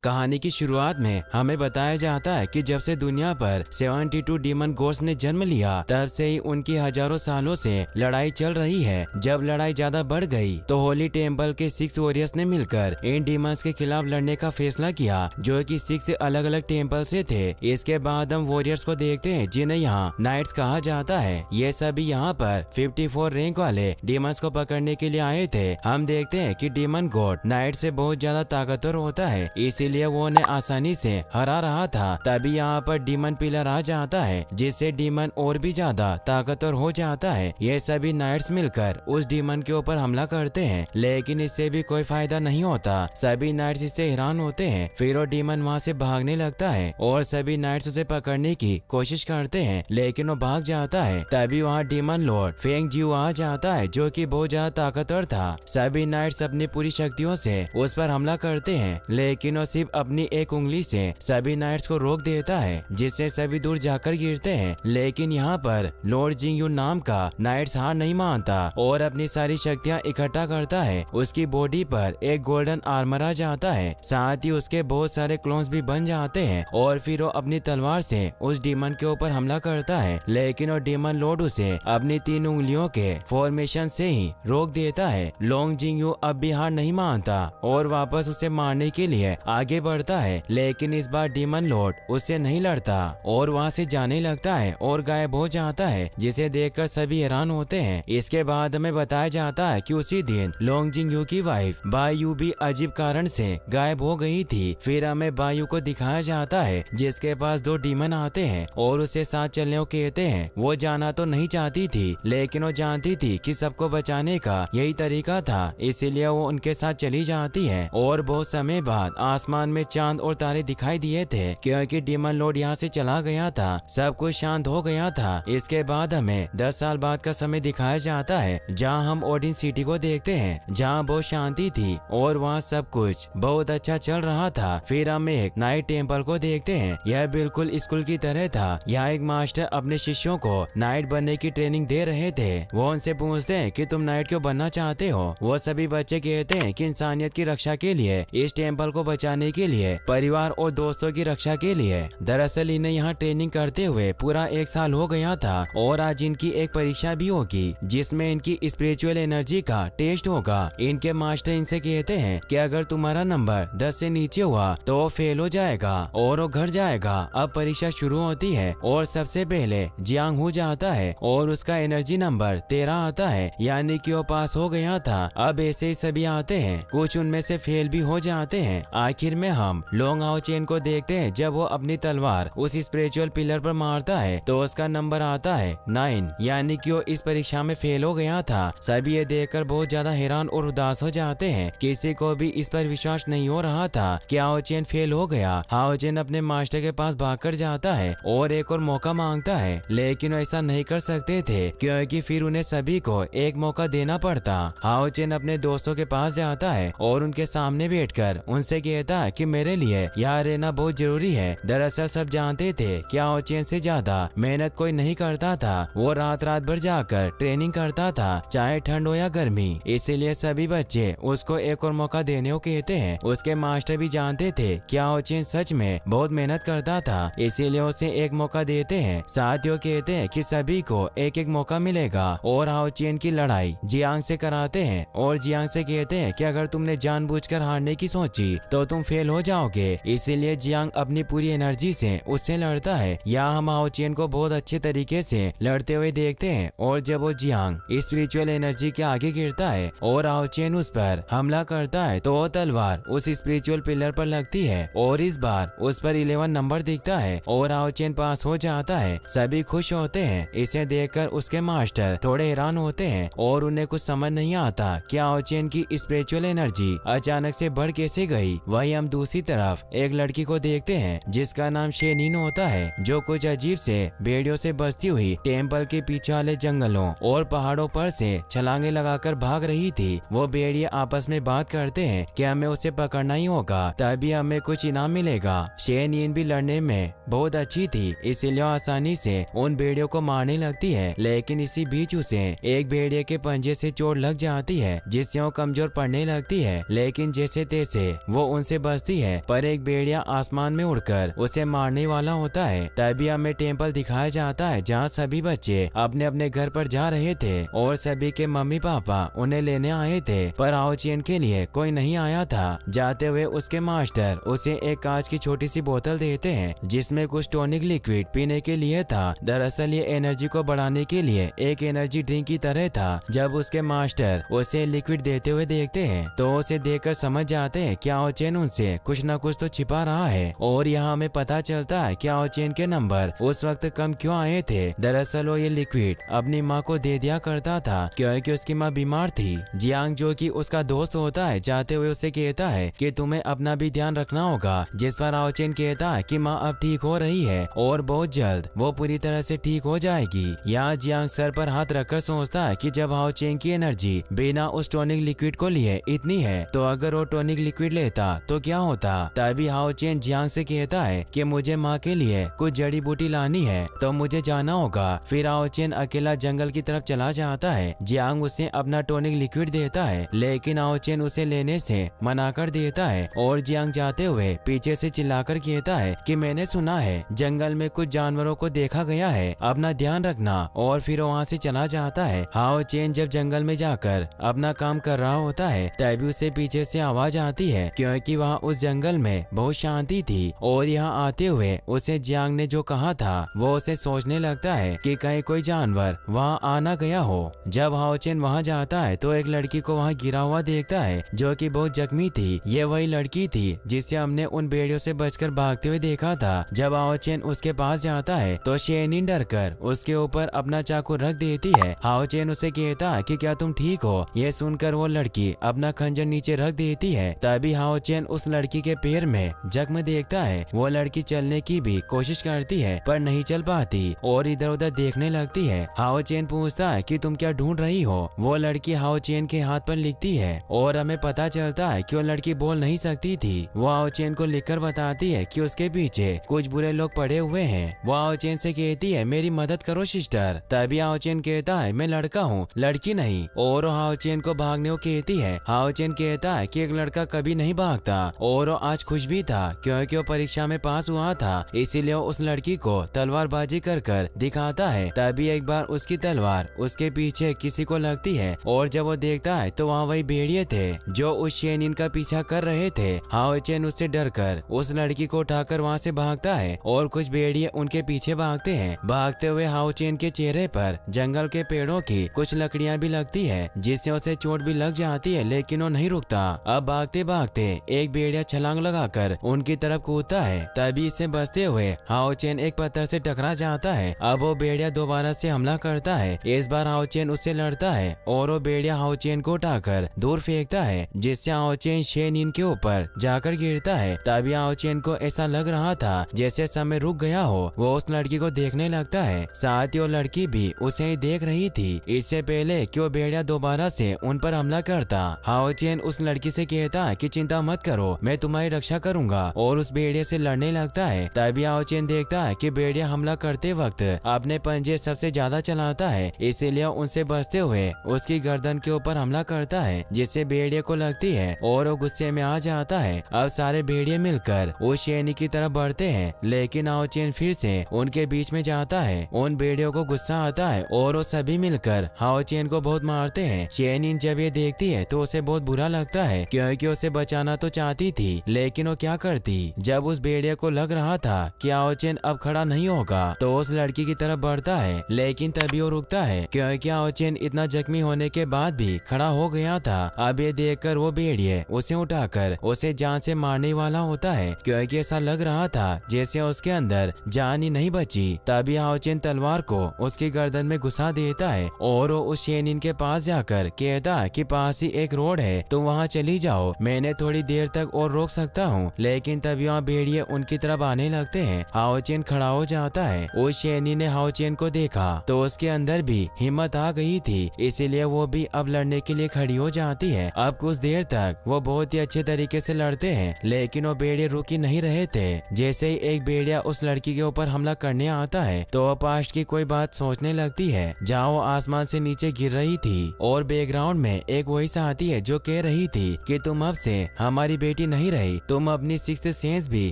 कहानी की शुरुआत में हमें बताया जाता है कि जब से दुनिया पर 72 डीमन गोड्स ने जन्म लिया तब से ही उनकी हजारों सालों से लड़ाई चल रही है। जब लड़ाई ज्यादा बढ़ गई तो होली टेम्पल के 6 वॉरियर्स ने मिलकर इन डीमंस के खिलाफ लड़ने का फैसला किया, जो कि 6 अलग अलग टेम्पल से थे। इसके बाद हम वॉरियर्स को देखते हैं जिन्हें यहाँ नाइट्स कहा जाता है। ये सभी यहाँ पर 54 रैंक वाले डीमंस को पकड़ने के लिए आए थे। हम देखते हैं कि डीमन गॉड नाइट से बहुत ज्यादा ताकतवर होता है, इसीलिए वो उन्हें आसानी से हरा रहा था। तभी यहाँ पर डीमन पिलर आ जाता है, जिससे डीमन और भी ज्यादा ताकतवर हो जाता है। ये सभी नाइट्स मिलकर उस डीमन के ऊपर हमला करते हैं, लेकिन इससे भी कोई फायदा नहीं होता। सभी नाइट्स इससे हैरान होते हैं। फिर वो डीमन वहाँ से भागने लगता है और सभी नाइट्स उसे पकड़ने की कोशिश करते हैं, लेकिन वो भाग जाता है। तभी वहाँ डीमन लॉर्ड फेंग जियो आ जाता है, जो कि बहुत ज्यादा ताकतवर था। सभी नाइट्स अपनी पूरी शक्तियों से उस पर हमला करते हैं, लेकिन वो सिर्फ अपनी एक उंगली से सभी नाइट्स को रोक देता है, जिससे सभी दूर जाकर गिरते हैं। लेकिन यहाँ पर लॉर्ड जिंग यू नाम का नाइट्स हार नहीं मानता और अपनी सारी शक्तियाँ इकट्ठा करता है। उसकी बॉडी पर एक गोल्डन आर्मर आ जाता है, साथ ही उसके बहुत सारे क्लोन्स भी बन जाते हैं और फिर वो अपनी तलवार से उस डीमन के ऊपर हमला करता है। लेकिन वो डीमन लॉर्ड उसे अपनी 3 उंगलियों के फॉर्मेशन से ही रोक देता है। लॉन्ग जिंग यू अब भी हार नहीं मानता और वापस उसे मारने के लिए आगे बढ़ता है, लेकिन इस बार डीमन लॉर्ड उससे नहीं लड़ता और वहाँ से जाने लगता है और गायब हो जाता है, जिसे देखकर सभी हैरान होते हैं। इसके बाद हमें बताया जाता है कि उसी दिन लॉन्ग जिंग यू की वाइफ बायू भी अजीब कारण से गायब हो गई थी। फिर हमें बायू को दिखाया जाता है, जिसके पास 2 डीमन आते हैं और उसे साथ चलने को कहते हैं। वो जाना तो नहीं चाहती थी, लेकिन वो जानती थी कि सबको बचाने का यही तरीका था, इसीलिए वो उनके साथ चली जाती है। और बहुत समय बाद आसमान में चांद और तारे दिखाई दिए थे, क्योंकि डीमन लॉर्ड यहाँ से चला गया था। सब कुछ शांत हो गया था। इसके बाद हमें 10 साल बाद का समय दिखाया जाता है, जहाँ हम ओडिन सिटी को देखते हैं, जहाँ बहुत शांति थी और वहाँ सब कुछ बहुत अच्छा चल रहा था। फिर हम एक नाइट टेम्पल को देखते हैं। यह बिल्कुल स्कूल की तरह था। यहाँ एक मास्टर अपने शिष्यों को नाइट बनने की ट्रेनिंग दे रहे थे। वो उनसे पूछते हैं कि तुम नाइट क्यों बनना चाहते हो। वो सभी बच्चे कहते हैं कि इंसानियत की रक्षा के लिए, इस टेम्पल को बचाने के लिए, परिवार और दोस्तों की रक्षा के लिए। दरअसल इन्हें यहाँ ट्रेनिंग करते हुए पूरा 1 साल हो गया था और आज इनकी एक परीक्षा भी होगी, जिसमें इनकी स्पिरिचुअल एनर्जी का टेस्ट होगा। इनके मास्टर इनसे कहते हैं कि अगर तुम्हारा नंबर 10 से नीचे हुआ तो वो फेल हो जाएगा और वो घर जाएगा। अब परीक्षा शुरू होती है और सबसे पहले जियांग हो जाता है और उसका एनर्जी नंबर 13 आता है, यानी कि वो पास हो गया था। अब ऐसे ही सभी आते हैं, कुछ उनमें से फेल भी हो जाते हैं। आखिर में हम लोंग आओ चेन को देखते हैं। जब वो अपनी तलवार उस स्पिरिचुअल पिलर पर मारता है तो उसका नंबर आता है 9, यानी कि वो इस परीक्षा में फेल हो गया था। सभी ये देखकर बहुत ज्यादा हैरान और उदास हो जाते हैं। किसी को भी इस पर विश्वास नहीं हो रहा था कि आओ चेन फेल हो गया। हाओ चेन अपने मास्टर के पास भागकर जाता है और एक और मौका मांगता है, लेकिन ऐसा नहीं कर सकते थे, क्योंकि फिर उन्हें सभी को एक मौका देना पड़ता। हाओ चेन अपने दोस्तों के पास जाता है और उनके सामने बैठकर उनसे कहता है कि मेरे लिए यहाँ रहना बहुत जरूरी है। दरअसल सब जानते थे कि आओ चेन से ज्यादा मेहनत कोई नहीं करता था। वो रात रात भर जाकर ट्रेनिंग करता था, चाहे ठंड हो या गर्मी। इसीलिए सभी बच्चे उसको एक और मौका देने को कहते हैं। उसके मास्टर भी जानते थे कि आओ चेन सच में बहुत मेहनत करता था, इसीलिए उसे एक मौका देते हैं। साथियों कहते हैं कि सभी को एक एक मौका मिलेगा और आओ चेन की लड़ाई जियांग से कराते हैं और जियांग से कहते हैं कि अगर तुमने जानबूझकर हारने की सोची तो तुम फेल हो जाओगे। इसीलिए जियांग अपनी पूरी एनर्जी से उससे लड़ता है। यहाँ हम आओ चेन को बहुत अच्छे तरीके से लड़ते हुए देखते हैं और जब वो जियांग स्पिरिचुअल एनर्जी के आगे गिरता है और आओ चेन उस पर हमला करता है तो वो तलवार उस स्पिरिचुअल पिलर पर लगती है और इस बार उस पर 11 नंबर दिखता है और आओ चेन पास हो जाता है। सभी खुश होते हैं। इसे देखकर उसके मास्टर थोड़े हैरान होते हैं और उन्हें कुछ समझ नहीं आता कि आओ चेन की स्पिरिचुअल एनर्जी अचानक से बढ़ कैसे गई। वहीं हम दूसरी तरफ एक लड़की को देखते हैं जिसका नाम शेनिन होता है, जो कुछ अजीब से भेड़ियों से बसती हुई टेम्पल के पीछे वाले जंगलों और पहाड़ों पर से छलांगे लगाकर भाग रही थी। वो भेड़िए आपस में बात करते हैं कि हमें उसे पकड़ना ही होगा, तभी हमें कुछ इनाम मिलेगा। शेनिन भी लड़ने में बहुत अच्छी थी, इसीलिए आसानी से उन भेड़ियों को मारने लगती है। लेकिन इसी बीच उसे एक भेड़िए के पंजे से चोट लग जाती है, जिससे वो कमजोर पड़ने लगती है। लेकिन जैसे तैसे वो उनसे बचती है, पर एक भेड़िया आसमान में उड़कर उसे मारने वाला होता है। तभी हमें टेम्पल दिखाया जाता है जहाँ सभी बच्चे अपने अपने घर पर जा रहे थे और सभी के मम्मी पापा उन्हें लेने आए थे, पर हाओ चेन के लिए कोई नहीं आया था। जाते हुए उसके मास्टर उसे एक कांच की छोटी सी बोतल देते हैं जिसमें कुछ टॉनिक लिक्विड पीने के लिए था। दरअसल ये एनर्जी को बढ़ाने के लिए एक एनर्जी ड्रिंक की तरह था। जब उसके मास्टर उसे लिक्विड देते हुए देखते हैं तो उसे देखकर समझ जाते हैं कि हाओ चेन उनसे कुछ न कुछ तो छिपा रहा है। और यहाँ हमें पता चलता है कि हाओ चेन के नंबर उस वक्त कम क्यों आए थे। दरअसल वो ये लिक्विड अपनी माँ को दे दिया करता था क्योंकि उसकी माँ बीमार थी। जियांग जो कि उसका दोस्त होता है जाते हुए उसे कहता है कि तुम्हें अपना भी ध्यान रखना होगा, जिस पर हाओ चेन कहता है कि माँ अब ठीक हो रही है और बहुत जल्द वो पूरी तरह से ठीक हो जाएगी। यहाँ जियांग सर पर हाथ रखकर सोचता है कि जब हाओ चेन की एनर्जी बिना उस टॉनिक लिक्विड को लिए इतनी है तो अगर वो टॉनिक लिक्विड लेता तो क्या होता। तभी हाओ चेन जियांग से कहता है कि मुझे माँ के लिए कुछ जड़ी बूटी लानी है तो मुझे जाना होगा। फिर हाओ चेन अकेला जंगल की तरफ चला जाता है। जियांग उसे अपना टॉनिक लिक्विड देता है लेकिन हाओ चेन उसे लेने से मना कर देता है और जियांग जाते हुए पीछे से चिल्लाकर कहता है कि मैंने सुना है जंगल में कुछ जानवरों को देखा गया है, अपना ध्यान रखना। और फिर वहाँ से चला जाता है। हाओ चेन जब जंगल में जाकर अपना काम कर रहा होता है तभी उसे पीछे से आवाज आती है क्योंकि वहाँ उस जंगल में बहुत शांति थी और यहाँ आते हुए उसे जियांग ने जो कहा था वो उसे सोचने लगता है कि कहीं कोई जानवर वहाँ आना गया हो। जब हाओ चेन वहाँ जाता है तो एक लड़की को वहाँ गिरा हुआ देखता है जो कि बहुत जख्मी थी। ये वही लड़की थी जिसे हमने उन भेड़ियों से बचकर भागते हुए देखा था। जब हाओ चेन उसके पास जाता है तो शेनिन डरकर उसके ऊपर अपना चाकू रख देती है। हाओ चेन उसे कहता है कि क्या तुम ठीक हो। ये सुनकर वो लड़की अपना खंजर नीचे रख देती है। तभी हाओ चेन उस लड़की के पैर में जख्म देखता है। वो लड़की चलने की भी कोशिश करती है पर नहीं चल पाती और इधर उधर देखने लगती है। हाओ चेन पूछता है कि तुम क्या ढूंढ रही हो। वो लड़की हाओ चेन के हाथ पर लिखती है और हमें पता चलता है कि वो लड़की बोल नहीं सकती थी। वो हाओ चेन को लिखकर बताती है कि उसके पीछे कुछ बुरे लोग पड़े हुए हैं। वो हाओ चेन से कहती है मेरी मदद करो सिस्टर। तभी हाओ चेन कहता है मैं लड़का हूँ लड़की नहीं। और वो हाओ चेन को भागने को कहती है। हाओ चेन कहता है कि एक लड़का कभी नहीं भागता और वो आज खुश भी था क्योंकि वो परीक्षा में पास हुआ था, इसीलिए वो उस लड़की को तलवारबाजी कर कर दिखाता है। तभी एक बार उसकी तलवार उसके पीछे किसी को लगती है और जब वो देखता है तो वहाँ वही भेड़िए थे जो उस शेनिन का पीछा कर रहे थे। हाओ चेन उससे डरकर उस लड़की को उठाकर वहाँ से भागता है और कुछ भेड़िए उनके पीछे भागते हैं। भागते हुए हाओ चेन के चेहरे पर जंगल के पेड़ों की कुछ लकड़ियाँ भी लगती है जिससे उसे चोट भी लग जाती है लेकिन वो नहीं रुकता। अब भागते भागते एक भेड़िया छलांग लगाकर उनकी तरफ कूदता है। तभी इससे बचते हुए हाओ चेन एक पत्थर से टकरा जाता है। अब वो भेड़िया दोबारा से हमला करता है। इस बार हाओ चेन उससे लड़ता है और वो भेड़िया हाओ चेन को उठाकर दूर फेंकता है जिससे हाओ चेन शेनिन के ऊपर जाकर गिरता है। तभी हाओ चेन को ऐसा लग रहा था जैसे समय रुक गया हो। वो उस लड़की को देखने लगता है, साथ ही वो लड़की भी उसे ही देख रही थी। इससे पहले कि वो भेड़िया दोबारा से उन पर हमला करता, हाओ चेन उस लड़की से कहता है कि चिंता मत करो मैं तुम्हारी रक्षा करूंगा और उस भेड़िया से लड़ने लगता है। तभी हाओ चेन देखता है कि भेड़िया हमला करते वक्त अपने पंजे सबसे ज्यादा चलाता है, इसीलिए उनसे बचते हुए उसकी गर्दन के ऊपर हमला करता है जिससे भेड़िया को लगती है और वो गुस्से में आ जाता है। अब सारे भेड़िए मिलकर उस शेनी की तरफ बढ़ते हैं लेकिन हाओ चेन फिर से उनके बीच में जाता है। उन भेड़ियों को गुस्सा आता है और वो सभी मिलकर हाओ चेन को बहुत मारते हैं। शेनिन जब ये देखती है तो उसे बहुत बुरा लगता है क्योंकि उसे बचाना तो चाहती थी लेकिन वो क्या करती। जब उस भेड़िया को लग रहा था कि हाओ चेन अब खड़ा नहीं होगा तो उस लड़की की तरफ बढ़ता है लेकिन तभी वो रुकता है क्योंकि हाओ चेन इतना जख्मी होने के बाद भी खड़ा हो गया था। अब ये देखकर वो भेड़िए उसे उठाकर उसे जान से मारने वाला होता है क्योंकि ऐसा लग रहा था जैसे उसके अंदर जान ही नहीं बची। तभी हाओ चेन तलवार को उसकी गर्दन में घुसा देता है और वो उस शेनिन के पास जाकर कहता है कि पास ही एक रोड है तुम वहाँ चली जाओ, मैंने थोड़ी देर तक और रोक सकता हूँ। लेकिन तभी वहाँ भेड़िए उनकी तरफ आने लगते हैं। हाओ चेन खड़ा हो जाता है। उस शेनिन ने हाओ चेन को देखा तो उसके अंदर भी हिम्मत आ गई थी, इसीलिए वो भी अब लड़ने के लिए खड़ी हो जाती है। अब कुछ देर तक वो बहुत ही अच्छे तरीके से लड़ते हैं लेकिन वो भेड़िए रुक ही नहीं रहे थे। जैसे ही एक भेड़िया उस लड़की के ऊपर हमला करने आता है तो वो पास्ट की कोई बात सोचने लगती है जहाँ वो आसमान से नीचे गिर रही थी और बैकग्राउंड में एक वही आती है जो कह रही थी कि तुम अब से हमारी बेटी एबिलिटी नहीं रही तुम अपनी सिक्स्थ सेंस भी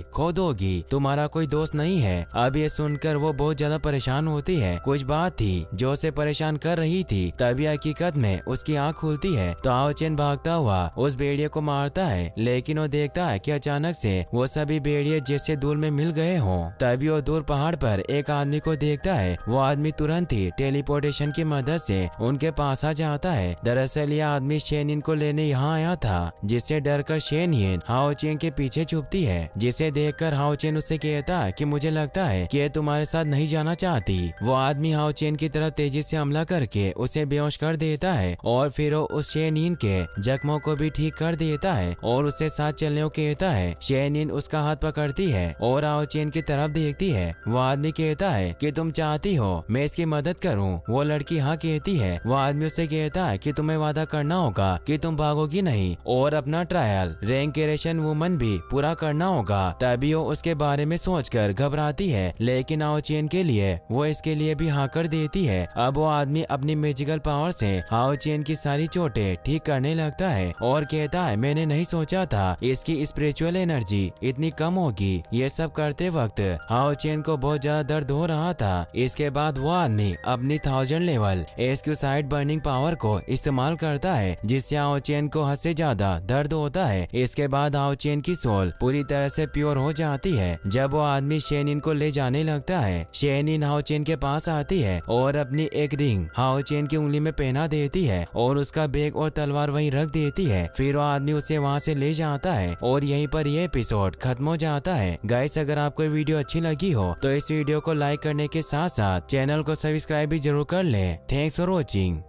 खो दोगी, तुम्हारा कोई दोस्त नहीं है। अब ये सुनकर वो बहुत ज्यादा परेशान होती है। कुछ बात थी जो उसे परेशान कर रही थी, तभी हकीकत में उसकी आँख खुलती है तो हाओ चेन भागता हुआ उस भेड़िए को मारता है, लेकिन वो देखता है कि अचानक से वो सभी भेड़िए जैसे दूर में मिल गए हों। तभी वो दूर पहाड़ पर एक आदमी को देखता है। वो आदमी तुरंत ही टेलीपोर्टेशन की मदद से उनके पास आ जाता है। दरअसल यह आदमी शेनिन को लेने यहाँ आया था, जिससे डरकर शेनिन हाओ चेन के पीछे छुपती है, जिसे देखकर हाओ चेन उससे कहता है कि मुझे लगता है कि ये तुम्हारे साथ नहीं जाना चाहती। वो आदमी हाओ चेन की तरफ तेजी से हमला करके उसे बेहोश कर देता है और फिर वो उस शेनिन के जख्मों को भी ठीक कर देता है और उससे साथ चलने को कहता है। शेनिन उसका हाथ पकड़ती है और हाओ चेन की तरफ देखती है। वो आदमी कहता है कि तुम चाहती हो मैं इसकी मदद करूं? वो लड़की हाँ कहती है। वो आदमी उससे कहता है कि तुम्हें वादा करना होगा कि तुम भागोगी नहीं और अपना ट्रायल रैंकेरेशन वुमन भी पूरा करना होगा। तभी वो उसके बारे में सोचकर घबराती है, लेकिन हाओ चेन के लिए वो इसके लिए भी हाँ कर देती है। अब वो आदमी अपनी मैजिकल पावर से हाओ चेन की सारी चोटें ठीक करने लगता है और कहता है मैंने नहीं सोचा था इसकी स्पिरिचुअल एनर्जी इतनी कम होगी। ये सब करते वक्त हाओ चेन को बहुत ज्यादा दर्द हो रहा था। इसके बाद वो आदमी अपनी 1000 लेवल एस्क्यूसाइड बर्निंग पावर को इस्तेमाल करता है, जिससे हाओ चेन को हद से ज्यादा दर्द होता है। इसके बाद हाओ चेन की सोल पूरी तरह से प्योर हो जाती है। जब वो आदमी शेनिन को ले जाने लगता है, शेनिन हाओ चेन के पास आती है और अपनी एक रिंग हाओ चेन की उंगली में पहना देती है और उसका बैग और तलवार वहीं रख देती है। फिर वो आदमी उसे वहां से ले जाता है और यहीं पर ये एपिसोड खत्म हो जाता है। गाइस, अगर आपको वीडियो अच्छी लगी हो तो इस वीडियो को लाइक करने के साथ साथ चैनल को सब्सक्राइब भी जरूर कर लें। Thanks for watching.